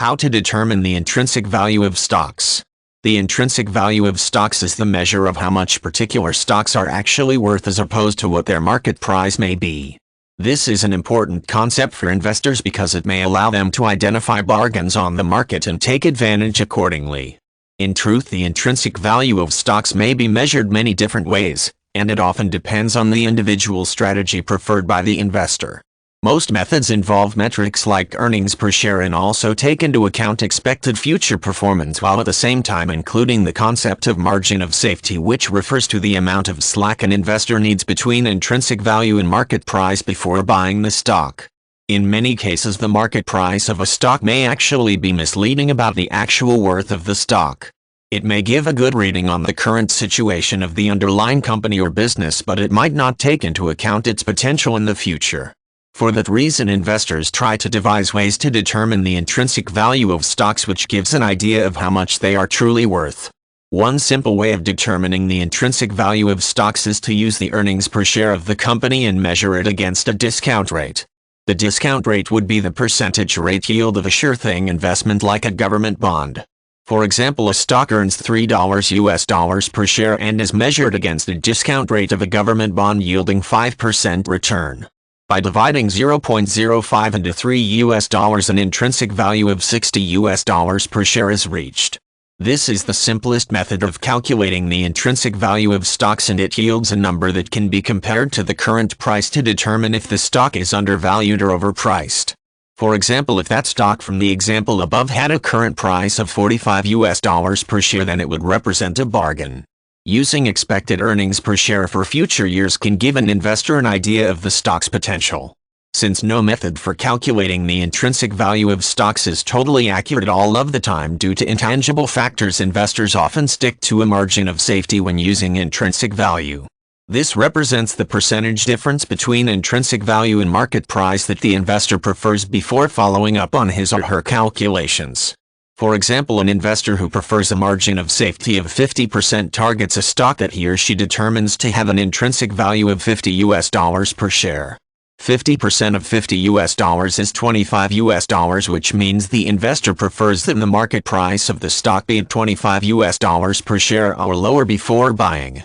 How to determine the intrinsic value of stocks. The intrinsic value of stocks is the measure of how much particular stocks are actually worth as opposed to what their market price may be. This is an important concept for investors because it may allow them to identify bargains on the market and take advantage accordingly. In truth, the intrinsic value of stocks may be measured many different ways, and it often depends on the individual strategy preferred by the investor. Most methods involve metrics like earnings per share and also take into account expected future performance while at the same time including the concept of margin of safety, which refers to the amount of slack an investor needs between intrinsic value and market price before buying the stock. In many cases, the market price of a stock may actually be misleading about the actual worth of the stock. It may give a good reading on the current situation of the underlying company or business, but it might not take into account its potential in the future. For that reason, investors try to devise ways to determine the intrinsic value of stocks, which gives an idea of how much they are truly worth. One simple way of determining the intrinsic value of stocks is to use the earnings per share of the company and measure it against a discount rate. The discount rate would be the percentage rate yield of a sure thing investment like a government bond. For example, a stock earns $3 per share and is measured against a discount rate of a government bond yielding 5% return. By dividing 0.05 into $3, an intrinsic value of $60 per share is reached. This is the simplest method of calculating the intrinsic value of stocks, and it yields a number that can be compared to the current price to determine if the stock is undervalued or overpriced. For example, if that stock from the example above had a current price of $45 per share, then it would represent a bargain. Using expected earnings per share for future years can give an investor an idea of the stock's potential. Since no method for calculating the intrinsic value of stocks is totally accurate all of the time due to intangible factors, investors often stick to a margin of safety when using intrinsic value. This represents the percentage difference between intrinsic value and market price that the investor prefers before following up on his or her calculations. For example, an investor who prefers a margin of safety of 50% targets a stock that he or she determines to have an intrinsic value of $50 per share. 50% of $50 is $25, which means the investor prefers that the market price of the stock be at $25 per share or lower before buying.